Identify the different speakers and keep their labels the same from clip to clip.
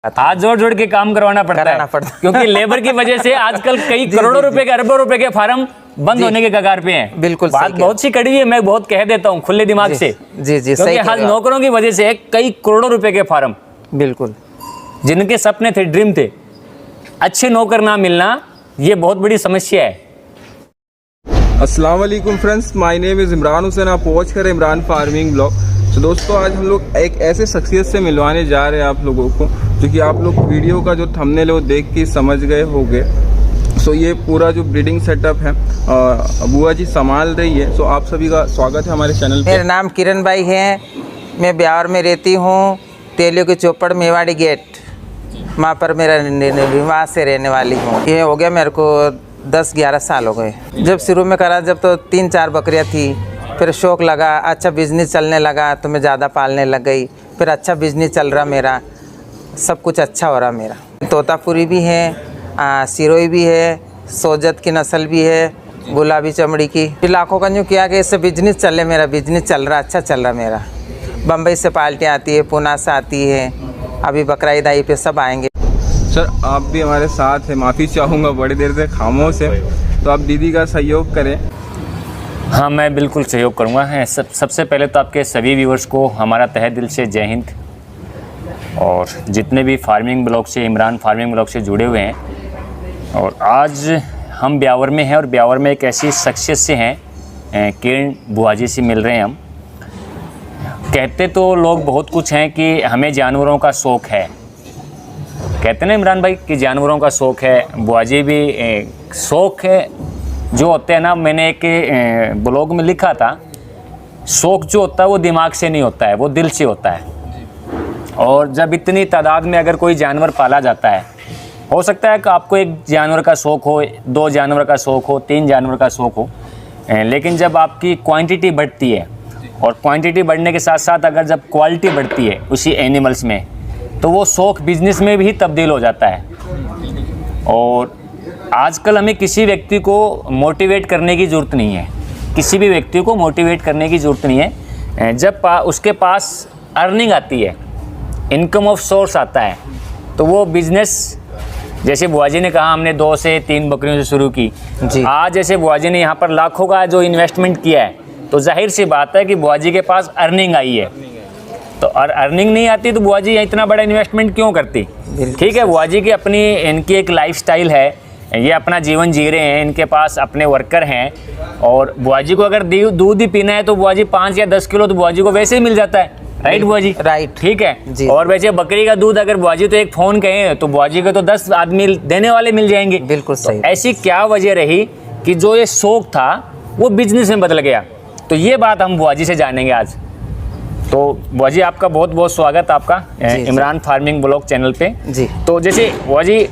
Speaker 1: हाथ जोड़ जोड़ के काम करवाना पड़ता है क्योंकि लेबर की वजह से आजकल कई करोड़ों रुपए के अरबों रुपए के फार्म बंद होने के कगार पे हैं।
Speaker 2: बिल्कुल
Speaker 1: बात बहुत सी कड़ी है, मैं बहुत कह देता हूँ खुले दिमाग से।
Speaker 2: जी जी
Speaker 1: क्योंकि आज नौकरों की वजह से कई करोड़ों रुपए के फार्म,
Speaker 2: बिल्कुल,
Speaker 1: जिनके सपने थे, ड्रीम थे, अच्छे नौकर ना मिलना, ये बहुत बड़ी समस्या है।
Speaker 3: अस्सलाम वालेकुम friends, my name is Imran Hussain. आप पहुँच कर इमरान फार्मिंग ब्लॉग। तो दोस्तों, आज हम लोग एक ऐसे शख्सियत से मिलवाने जा रहे हैं आप लोगों को, जो कि आप लोग वीडियो का जो थंबनेल है वो देख के समझ गए होंगे। सो ये पूरा जो ब्रीडिंग सेटअप है बुआ जी संभाल रही है। सो आप सभी का स्वागत है हमारे चैनल पे।
Speaker 2: मेरा नाम किरण भाई है, मैं ब्यावर में रहती हूँ, तेलियों के चौपड़ मेवाड़ी गेट, वहाँ पर मेरा निवास से रहने वाली हूँ। ये हो गया मेरे को 10-11 साल हो गए। जब शुरू में करा, जब तो 3-4 बकरियाँ थी, फिर शौक़ लगा, अच्छा बिजनेस चलने लगा तो मैं ज़्यादा पालने लग गई। फिर अच्छा बिजनेस चल रहा मेरा, सब कुछ अच्छा हो रहा मेरा। तोतापुरी भी है, सिरोही भी है, सोजत की नस्ल भी है, गुलाबी चमड़ी की। फिर लाखों का यूँ किया कि इससे बिजनेस चले, मेरा बिजनेस चल रहा, अच्छा चल रहा मेरा। बम्बई से पार्टियाँ आती है, पूना से आती है, अभी बकरा ईद आई पे सब आएंगे।
Speaker 3: सर आप भी हमारे साथ हैं, माफ़ी चाहूँगा बड़ी देर से खामोश है, तो आप दीदी का सहयोग करें।
Speaker 1: हाँ, मैं बिल्कुल सहयोग करूँगा। सबसे पहले तो आपके सभी व्यूवर्स को हमारा तहे दिल से जय हिंद। और जितने भी फार्मिंग ब्लॉग से, इमरान फार्मिंग ब्लॉग से जुड़े हुए हैं, और आज हम ब्यावर में हैं और ब्यावर में एक ऐसी शख्सियत से हैं, किरण बुआ जी से मिल रहे हैं हम। कहते तो लोग बहुत कुछ हैं कि हमें जानवरों का शौक़ है, कहते ना इमरान भाई कि जानवरों का शौक़ है। बुआ जी भी शौक़ है जो होते हैं ना, मैंने एक ब्लॉग में लिखा था, शौक़ जो होता है वो दिमाग से नहीं होता है, वो दिल से होता है। और जब इतनी तादाद में अगर कोई जानवर पाला जाता है, हो सकता है कि आपको एक जानवर का शौक़ हो, 2 जानवर का शौक़ हो, 3 जानवर का शौक़ हो, लेकिन जब आपकी क्वांटिटी बढ़ती है और क्वांटिटी बढ़ने के साथ साथ अगर जब क्वालिटी बढ़ती है उसी एनिमल्स में, तो वो शौक़ बिजनेस में भी तब्दील हो जाता है। और आजकल हमें किसी व्यक्ति को मोटिवेट करने की ज़रूरत नहीं है, किसी भी व्यक्ति को मोटिवेट करने की ज़रूरत नहीं है। जब उसके पास अर्निंग आती है, इनकम ऑफ सोर्स आता है, तो वो बिज़नेस, जैसे बुआ जी ने कहा हमने 2 से 3 बकरियों से शुरू की जी। आज जैसे बुआ जी ने यहाँ पर लाखों का जो इन्वेस्टमेंट किया है, तो जाहिर सी बात है कि बुआ जी के पास अर्निंग आई है। तो और अर्निंग नहीं आती तो बुआ जी इतना बड़ा इन्वेस्टमेंट क्यों करती? ठीक है, बुआ जी की अपनी, इनकी एक लाइफस्टाइल है, ये अपना जीवन जी रहे हैं, इनके पास अपने वर्कर हैं। और बुआ जी को अगर दूध ही पीना है तो बुआ जी 5 या 10 किलो तो बुआ जी को वैसे ही मिल जाता है, राइट बुआ जी?
Speaker 2: राइट,
Speaker 1: ठीक है। और वैसे बकरी का दूध अगर बुआ जी तो एक फ़ोन कहें तो बुआ जी को तो 10 आदमी देने वाले मिल जाएंगे।
Speaker 2: बिल्कुल सही।
Speaker 1: तो ऐसी क्या वजह रही कि जो ये शौक़ था वो बिजनेस में बदल गया? तो ये बात हम बुआ जी से जानेंगे आज। तो बुआ जी आपका बहुत बहुत स्वागत आपका इमरान फार्मिंग ब्लॉग चैनल पे
Speaker 2: जी।
Speaker 1: तो जैसे बुआ जी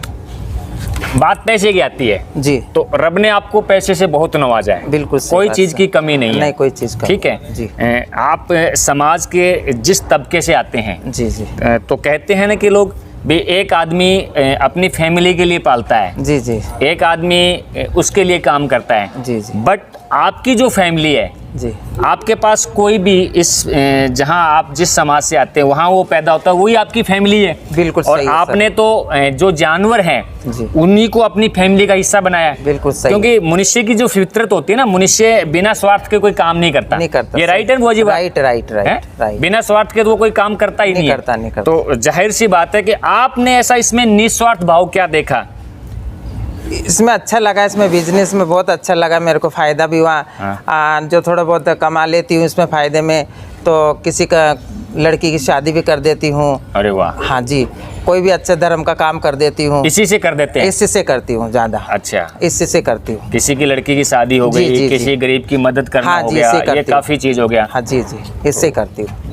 Speaker 1: बात पैसे की आती है
Speaker 2: जी,
Speaker 1: तो रब ने आपको पैसे से बहुत नवाजा है,
Speaker 2: बिल्कुल
Speaker 1: कोई चीज़ की कमी नहीं है,
Speaker 2: नहीं कोई चीज़ का,
Speaker 1: ठीक है
Speaker 2: जी।
Speaker 1: आप समाज के जिस तबके से आते हैं
Speaker 2: जी जी,
Speaker 1: तो कहते हैं ना कि लोग भी, एक आदमी अपनी फैमिली के लिए पालता है
Speaker 2: जी जी,
Speaker 1: एक आदमी उसके लिए काम करता है
Speaker 2: जी जी,
Speaker 1: बट आपकी जो फैमिली है
Speaker 2: जी,
Speaker 1: आपके पास कोई भी इस जहां आप जिस समाज से आते हैं वहां वो पैदा होता है, वही आपकी फैमिली है।
Speaker 2: बिल्कुल
Speaker 1: और
Speaker 2: सही है,
Speaker 1: आपने तो जो जानवर हैं उन्हीं को अपनी फैमिली का हिस्सा बनाया है।
Speaker 2: बिल्कुल सही।
Speaker 1: क्योंकि मनुष्य की जो फितरत होती है ना, मनुष्य बिना स्वार्थ के कोई काम नहीं करता। ये राइट है बुआ जी?
Speaker 2: Right right right.
Speaker 1: बिना स्वार्थ के तो वो कोई काम करता ही नहीं
Speaker 2: करता।
Speaker 1: तो जाहिर सी बात है कि आपने ऐसा इसमें निस्वार्थ भाव क्या देखा?
Speaker 2: इसमें अच्छा लगा, इसमें बिजनेस में बहुत अच्छा लगा, मेरे को फ़ायदा भी हुआ। जो थोड़ा बहुत कमा लेती हूँ इसमें फ़ायदे में, तो किसी का लड़की की शादी भी कर देती हूँ।
Speaker 1: अरे वाह!
Speaker 2: हाँ जी, कोई भी अच्छे धर्म का काम कर देती हूँ।
Speaker 1: इसी से कर देते हैं?
Speaker 2: इसी से करती हूँ ज़्यादा।
Speaker 1: अच्छा,
Speaker 2: इसी से करती हूँ।
Speaker 1: किसी की लड़की की शादी हो गई, किसी गरीब की मदद करना हो गया, ये काफ़ी चीज़ हो गया।
Speaker 2: हाँ जी जी, इससे करती हूँ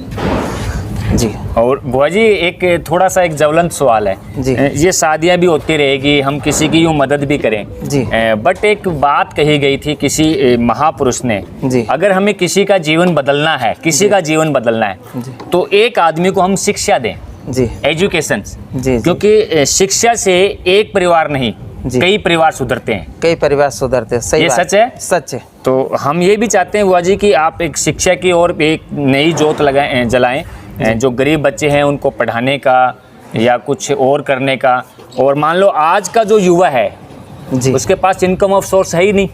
Speaker 2: जी।
Speaker 1: और बुआ जी एक थोड़ा सा एक ज्वलंत सवाल है
Speaker 2: जी।
Speaker 1: ये शादियां भी होती रहेगी, हम किसी की यूँ मदद भी करें
Speaker 2: जी,
Speaker 1: बट एक बात कही गई थी किसी महापुरुष ने
Speaker 2: जी,
Speaker 1: अगर हमें किसी का जीवन बदलना है, किसी का जीवन बदलना है तो एक आदमी को हम शिक्षा दें
Speaker 2: जी,
Speaker 1: एजुकेशन
Speaker 2: जी,
Speaker 1: क्योंकि शिक्षा से एक परिवार नहीं कई परिवार सुधरते हैं,
Speaker 2: कई परिवार सुधरते हैं। सही
Speaker 1: ये
Speaker 2: बात,
Speaker 1: सच है?
Speaker 2: सच है।
Speaker 1: तो हम ये भी चाहते हैं बुआ जी कि आप एक शिक्षा की ओर एक नई जोत जलाएं, जो गरीब बच्चे हैं उनको पढ़ाने का, या कुछ और करने का। और मान लो आज का जो युवा है
Speaker 2: जी
Speaker 1: उसके पास इनकम ऑफ सोर्स है ही नहीं।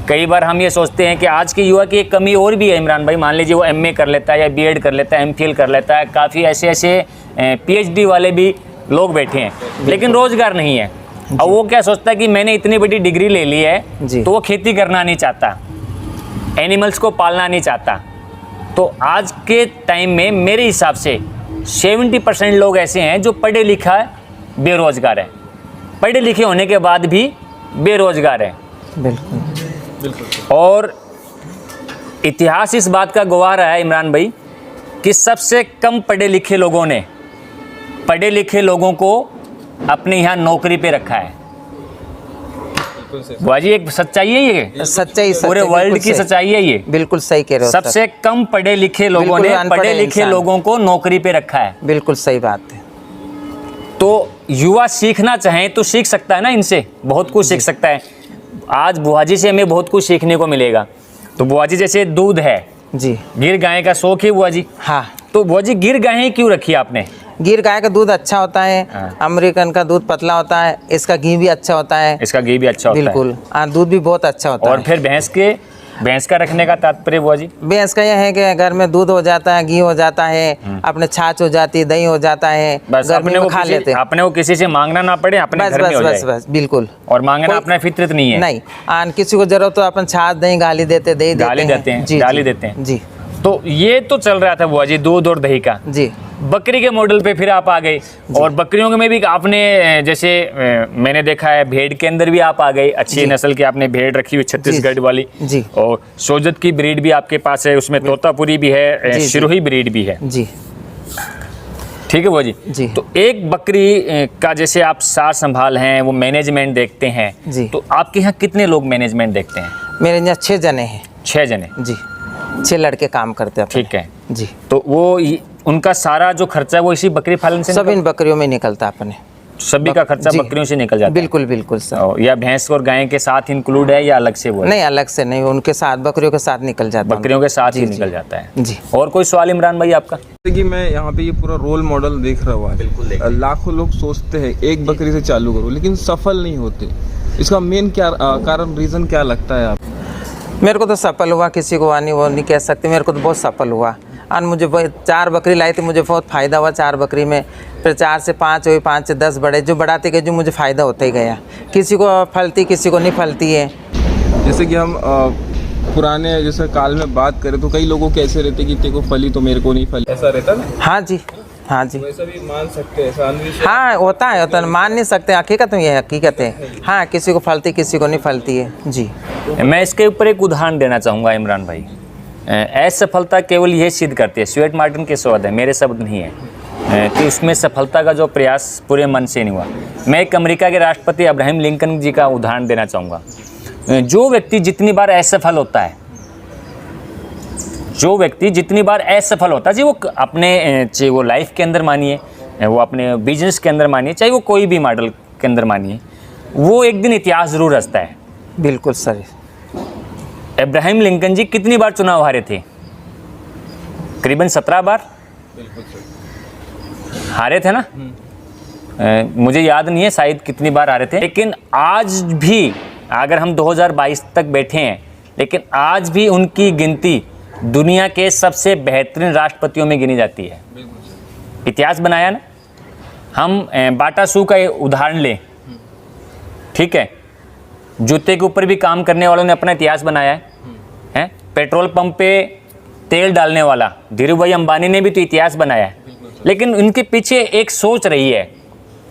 Speaker 1: कई बार हम ये सोचते हैं कि आज के युवा की एक कमी और भी है इमरान भाई। मान लीजिए वो एमए कर लेता है या बीएड कर लेता है, एमफिल कर लेता है, काफ़ी ऐसे पीएचडी वाले भी लोग बैठे हैं, लेकिन रोज़गार नहीं है। अब वो क्या सोचता है कि मैंने इतनी बड़ी डिग्री ले ली है तो वो खेती करना नहीं चाहता, एनिमल्स को पालना नहीं चाहता। तो आज के टाइम में मेरे हिसाब से 70% लोग ऐसे हैं जो पढ़े लिखा बेरोज़गार है, पढ़े लिखे होने के बाद भी बेरोज़गार है।
Speaker 2: बिल्कुल।
Speaker 1: और इतिहास इस बात का गवाह रहा है इमरान भाई कि सबसे कम पढ़े लिखे लोगों ने पढ़े लिखे लोगों को अपने यहाँ नौकरी पे रखा है। बुआ जी एक सच्चाई है ये,
Speaker 2: सच्चाई
Speaker 1: पूरे वर्ल्ड की सच्चाई है ये।
Speaker 2: बिल्कुल सही कह रहे हो।
Speaker 1: सबसे कम पढ़े लिखे लोगों ने पढ़े लिखे लोगों को नौकरी पे रखा है।
Speaker 2: बिल्कुल सही बात है।
Speaker 1: तो युवा सीखना चाहे तो सीख सकता है ना, इनसे बहुत कुछ सीख सकता है। आज बुआ जी से हमें बहुत कुछ सीखने को मिलेगा। तो बुआ जी जैसे दूध है
Speaker 2: जी,
Speaker 1: गिर गाय का शौक है बुआ जी।
Speaker 2: हाँ,
Speaker 1: तो बुआ जी गिर गाय क्यों रखी आपने?
Speaker 2: गिर गाय का दूध अच्छा होता है।
Speaker 1: हाँ।
Speaker 2: अमेरिकन का दूध पतला होता है, इसका घी भी अच्छा होता है।
Speaker 1: इसका घी भी अच्छा होता है।
Speaker 2: बिल्कुल, हाँ, दूध भी बहुत अच्छा होता है।
Speaker 1: और फिर भैंस का रखने का तात्पर्य बुआ जी?
Speaker 2: भैंस का यह है कि घर में दूध हो जाता है, घी हो जाता है, अपने छाछ हो जाती है, दही हो जाता है,
Speaker 1: बस
Speaker 2: गर्मी में खा लेते हैं।
Speaker 1: अपने को किसी से मांगना ना पड़े, अपने
Speaker 2: बस
Speaker 1: घर में
Speaker 2: बस
Speaker 1: हो
Speaker 2: बस
Speaker 1: जाए।
Speaker 2: बस बिल्कुल।
Speaker 1: और मांगना अपना फितरत नहीं है।
Speaker 2: नहीं, किसी को जरूरत तो अपन छाछ दही गाली देते, दही
Speaker 1: गाली देते हैं,
Speaker 2: जी,
Speaker 1: गाली
Speaker 2: जी,
Speaker 1: देते हैं।
Speaker 2: जी।
Speaker 1: तो ये तो चल रहा था बुआ जी दूध और दही का।
Speaker 2: जी,
Speaker 1: बकरी के मॉडल पे फिर आप आ गए। और बकरियों में भी आपने जैसे मैंने देखा है भेड़ के अंदर भी आप आ गए। अच्छी नस्ल की आपने भेड़ रखी हुई छत्तीसगढ़ वाली
Speaker 2: जी।
Speaker 1: और सोजत की ब्रीड भी आपके पास है, उसमें तोतापुरी भी है,
Speaker 2: जी,
Speaker 1: सिरोही ब्रीड भी है।
Speaker 2: जी,
Speaker 1: ठीक है बुआ जी।
Speaker 2: जी।
Speaker 1: तो एक बकरी का जैसे आप सार संभाल हैं, वो मैनेजमेंट देखते हैं
Speaker 2: जी।
Speaker 1: तो आपके यहाँ कितने लोग मैनेजमेंट देखते हैं?
Speaker 2: मेरे यहाँ 6 जने हैं।
Speaker 1: 6 जने?
Speaker 2: जी, 6 लड़के काम करते हैं।
Speaker 1: ठीक है
Speaker 2: जी।
Speaker 1: तो वो उनका सारा जो खर्चा है वो इसी बकरी पालन से
Speaker 2: सब इन बकरियों में निकलता अपने।
Speaker 1: सभी का खर्चा
Speaker 2: जी।
Speaker 1: बकरियों से निकल जाता है?
Speaker 2: बिल्कुल बिल्कुल सर।
Speaker 1: या भैंस और गाय के साथ इंक्लूड है या अलग से वो है?
Speaker 2: नहीं, अलग से नहीं, उनके साथ बकरियों के साथ निकल जाता है।
Speaker 1: बकरियों के साथ
Speaker 2: जी,
Speaker 1: ही
Speaker 2: जी।
Speaker 1: निकल जाता है।
Speaker 2: जी।
Speaker 1: और कोई सवाल इमरान भाई आपका?
Speaker 3: कि मैं यहाँ पे ये पूरा रोल मॉडल देख रहा हुआ। लाखों लोग सोचते हैं एक बकरी से चालू करो, लेकिन सफल नहीं होते। इसका मेन क्या कारण, रीज़न क्या लगता है आप?
Speaker 2: मेरे को तो सफल हुआ, किसी को नहीं, वो नहीं कह सकते। मेरे को तो बहुत सफल हुआ। और मुझे 4 बकरी लाई थी, मुझे बहुत फ़ायदा हुआ 4 बकरी में। फिर 4 से 5 हुई, 5 से 10 बढ़े, जो बढ़ाते गए जो मुझे फ़ायदा होता ही गया। किसी को फलती, किसी को नहीं फलती है।
Speaker 3: जैसे कि हम पुराने जैसे काल में बात करें तो कई लोगों के ऐसे रहते कि तेरे को फली तो मेरे को नहीं फली, ऐसा रहता ना?
Speaker 2: हाँ जी, हाँ जी।
Speaker 3: वैसा भी मान सकते हैं, ऐसा अंधविश्वास?
Speaker 2: हाँ, होता है, मान नहीं सकते। हकीकत में ये हकीकत है। हाँ, किसी को फलती, किसी को नहीं फलती है। जी।
Speaker 1: मैं इसके ऊपर एक उदाहरण देना चाहूँगा इमरान भाई। असफलता केवल यह सिद्ध करती है, स्टुअर्ट मार्टिन के शब्द है, मेरे शब्द नहीं है, कि उसमें सफलता का जो प्रयास पूरे मन से नहीं हुआ। मैं एक अमेरिका के राष्ट्रपति अब्राहम लिंकन जी का उदाहरण देना चाहूँगा। जो व्यक्ति जितनी बार असफल होता है, जो व्यक्ति जितनी बार असफल होता है, जी वो अपने चाहे वो लाइफ के अंदर मानिए, वो अपने बिजनेस के अंदर मानिए, चाहे वो कोई भी मॉडल के अंदर मानिए, वो एक दिन इतिहास ज़रूर रचता है।
Speaker 2: बिल्कुल सर।
Speaker 1: अब्राहम लिंकन जी कितनी बार चुनाव हारे थे? करीबन 17 बार हारे थे ना? मुझे याद नहीं है शायद कितनी बार हारे थे, लेकिन आज भी अगर हम 2022 तक बैठे हैं, लेकिन आज भी उनकी गिनती दुनिया के सबसे बेहतरीन राष्ट्रपतियों में गिनी जाती है। इतिहास बनाया ना। हम बाटा शू का उदाहरण लें, ठीक है, जूते के ऊपर भी काम करने वालों ने अपना इतिहास बनाया है। पेट्रोल पंप पे तेल डालने वाला धीरू भाई अंबानी ने भी तो इतिहास बनाया है। लेकिन उनके पीछे एक सोच रही है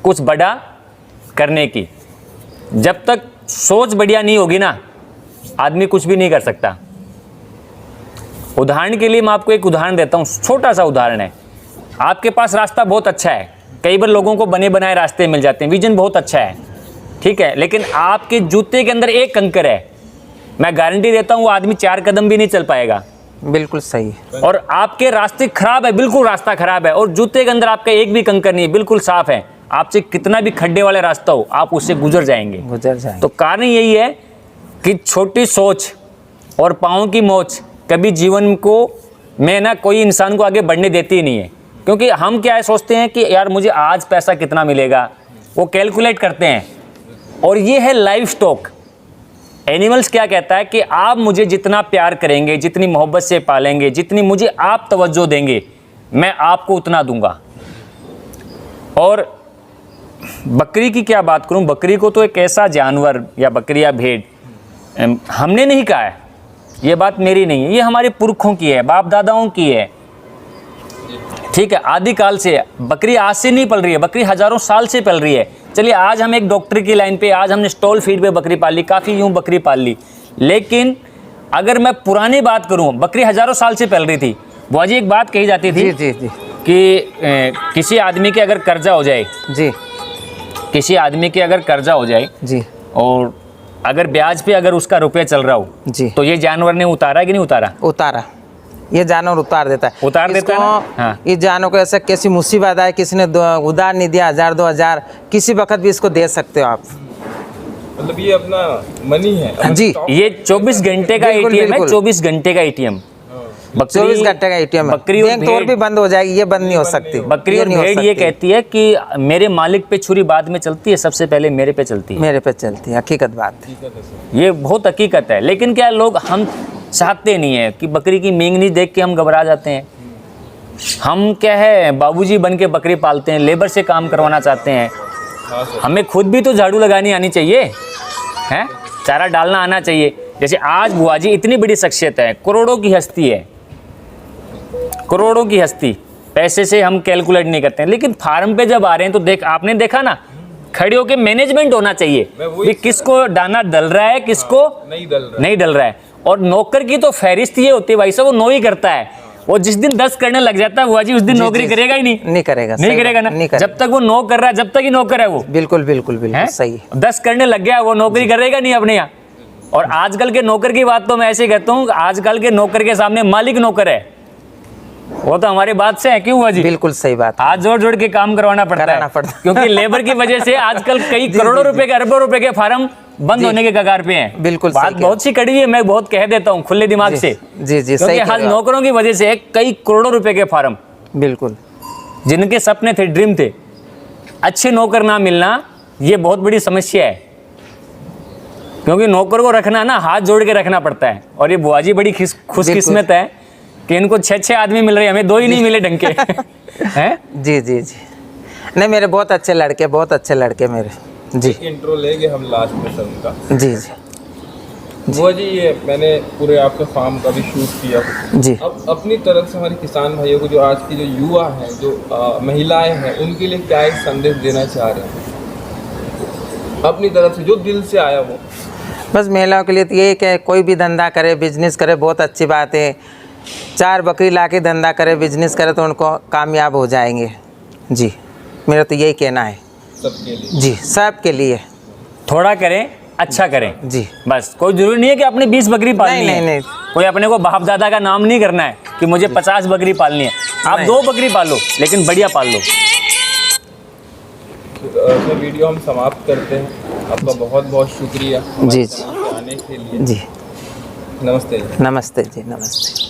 Speaker 1: कुछ बड़ा करने की। जब तक सोच बढ़िया नहीं होगी ना, आदमी कुछ भी नहीं कर सकता। उदाहरण के लिए मैं आपको एक उदाहरण देता हूँ, छोटा सा उदाहरण है। आपके पास रास्ता बहुत अच्छा है, कई बार लोगों को बने बनाए रास्ते मिल जाते हैं, विजन बहुत अच्छा है, ठीक है, लेकिन आपके जूते के अंदर एक कंकर है, मैं गारंटी देता हूँ वो आदमी 4 कदम भी नहीं चल पाएगा।
Speaker 2: बिल्कुल सही।
Speaker 1: और आपके रास्ते खराब है, बिल्कुल रास्ता खराब है, और जूते के अंदर आपका एक भी कंकर नहीं है, बिल्कुल साफ है। आपसे कितना भी खड्डे वाला रास्ता हो, आप उससे गुजर जाएंगे। तो कारण यही है कि छोटी सोच और पाँव की मोच कभी जीवन को में ना कोई इंसान को आगे बढ़ने देती ही नहीं है। क्योंकि हम क्या है सोचते हैं कि यार मुझे आज पैसा कितना मिलेगा, वो कैलकुलेट करते हैं। और ये है लाइव स्टॉक। एनिमल्स क्या कहता है कि आप मुझे जितना प्यार करेंगे, जितनी मोहब्बत से पालेंगे, जितनी मुझे आप तवज्जो देंगे, मैं आपको उतना दूंगा। और बकरी की क्या बात करूं, बकरी को तो एक ऐसा जानवर या बकरी या भेड़ हमने नहीं कहा है, ये बात मेरी नहीं है, ये हमारे पुरखों की है, बाप दादाओं की है। ठीक है, आदिकाल से बकरी आज से नहीं पल रही है, बकरी हजारों साल से पल रही है। चलिए आज हम एक डॉक्टर की लाइन पे, आज हमने स्टॉल फीड पे बकरी पाल ली, काफ़ी यूँ बकरी पाल ली, लेकिन अगर मैं पुरानी बात करूँ, बकरी हजारों साल से पल रही थी। बुआ जी एक बात कही जाती थी
Speaker 2: जी जी
Speaker 1: कि किसी आदमी के अगर कर्जा हो जाए,
Speaker 2: जी
Speaker 1: किसी आदमी के अगर कर्जा हो जाए
Speaker 2: जी,
Speaker 1: और अगर ब्याज पे अगर उसका रुपया चल रहा हो
Speaker 2: जी,
Speaker 1: तो ये जानवर ने उतारा कि नहीं उतारा?
Speaker 2: उतारा। ये जानवर उतार देता है,
Speaker 1: उतार देता है ना? हाँ।
Speaker 2: इस जानवर को ऐसा कैसी मुसीबत आए, किसी ने उधार नहीं दिया, 1000 2000 किसी वक्त भी इसको दे सकते हो आप।
Speaker 3: मतलब ये अपना मनी है
Speaker 2: जी,
Speaker 1: ये 24 घंटे का
Speaker 2: बिल्कुल,
Speaker 1: एटीएम है,
Speaker 2: बिल्कुल।
Speaker 1: 24 घंटे का एटीएम।
Speaker 2: 24 घंटे का एटीएम है।
Speaker 1: बकरी और
Speaker 2: बैंक तो और भी बंद हो जाएगी, ये बंद नहीं हो सकती।
Speaker 1: बकरी और
Speaker 2: नहीं हो
Speaker 1: भेड़ ये
Speaker 2: सकती।
Speaker 1: कहती है कि मेरे मालिक पे छुरी बाद में चलती है, सबसे पहले मेरे पे चलती है।
Speaker 2: मेरे पे चलती है, हकीकत बात है।
Speaker 1: ये बहुत हकीकत है। लेकिन क्या लोग हम चाहते नहीं है कि बकरी की मींगनी देख के हम घबरा जाते हैं। हम क्या है बाबूजी बन के बकरी पालते हैं, लेबर से काम करवाना चाहते हैं। हमें खुद भी तो झाड़ू लगानी आनी चाहिए, हैं, चारा डालना आना चाहिए। जैसे आज बुआ जी इतनी बड़ी शख्सियत है, करोड़ों की हस्ती है, करोड़ों की हस्ती, पैसे से हम कैलकुलेट नहीं करते हैं। लेकिन फार्म पे जब आ रहे हैं तो आपने देखा ना, खड़े होके मैनेजमेंट होना चाहिए कि किसको दाना डल रहा है, किसको नहीं डल रहा है। और नौकर की तो फहरिस्त ये होती है भाई साहब, वो नो ही करता है। वो जिस दिन 10 करने लग जाता है बुआ जी, उस दिन नौकरी करेगा ही नहीं।
Speaker 2: नहीं करेगा,
Speaker 1: नहीं करेगा ना, जब तक वो नो कर रहा है, जब तक ही नौकर है वो।
Speaker 2: बिल्कुल बिल्कुल बिल्कुल सही।
Speaker 1: 10 करने लग गया, वो नौकरी करेगा नहीं अपने यहाँ। और आजकल के नौकर की बात तो मैं ऐसे कहता हूँ, आजकल के नौकर के सामने मालिक नौकर है। वो तो हमारी बात से है, क्यों हुआ जी?
Speaker 2: बिल्कुल सही बात।
Speaker 1: हाथ जोड़ जोड़ के काम करवाना पड़ता है क्योंकि लेबर की वजह से आजकल कई करोड़ों रुपए के, अरबों रुपए के फार्म बंद होने के कगार पे हैं।
Speaker 2: बिल्कुल
Speaker 1: बात बहुत सी कड़वी है, मैं बहुत कह देता हूँ खुले दिमाग से।
Speaker 2: जी जी,
Speaker 1: क्योंकि आज नौकरों की वजह से कई करोड़ों रुपए के फार्म,
Speaker 2: बिल्कुल,
Speaker 1: जिनके सपने थे, ड्रीम थे, अच्छे नौकर ना मिलना, ये बहुत बड़ी समस्या है। क्योंकि नौकर को रखना ना हाथ जोड़ के रखना पड़ता है। और ये बुआ जी बड़ी खुशकिस्मत है कि इनको 6 आदमी मिल रहे हैं, हमें 2 ही नहीं मिले ढंग के। हैं?
Speaker 2: जी जी जी, नहीं मेरे बहुत अच्छे लड़के, बहुत अच्छे लड़के मेरे। जी,
Speaker 3: इंट्रो लेंगे हम लास्ट में सर उनका।
Speaker 2: जी जी
Speaker 3: वो जी, ये मैंने पूरे आपके फार्म का भी शूट किया
Speaker 2: जी।
Speaker 3: अब अपनी तरफ से हमारे किसान भाइयों को, जो आज की जो युवा हैं, जो महिलाएं हैं, उनके लिए क्या एक संदेश देना चाह रहे हैं अपनी तरफ से, जो दिल से आया वो?
Speaker 2: बस महिलाओं के लिए तो यही कि कोई भी धंधा करे, बिजनेस करे, बहुत अच्छी बात है। 4 बकरी ला के धंधा करे, बिजनेस करे तो उनको कामयाब हो जाएंगे। जी, मेरा तो यही कहना है
Speaker 3: सबके लिए।
Speaker 2: जी, सबके लिए।
Speaker 1: थोड़ा करें, अच्छा करें
Speaker 2: जी,
Speaker 1: बस। कोई जरूरी नहीं है कि अपने 20 बकरी पालनी है।
Speaker 2: नहीं।
Speaker 1: कोई अपने को बाप दादा का नाम नहीं करना है कि मुझे 50 बकरी पालनी है। आप 2 बकरी पालो, लेकिन बढ़िया पाल लो।
Speaker 3: तो वीडियो हम समाप्त करते हैं। आपका बहुत बहुत शुक्रिया
Speaker 2: जी जी,
Speaker 3: आने के लिए।
Speaker 2: जी
Speaker 3: नमस्ते।
Speaker 2: नमस्ते जी, नमस्ते।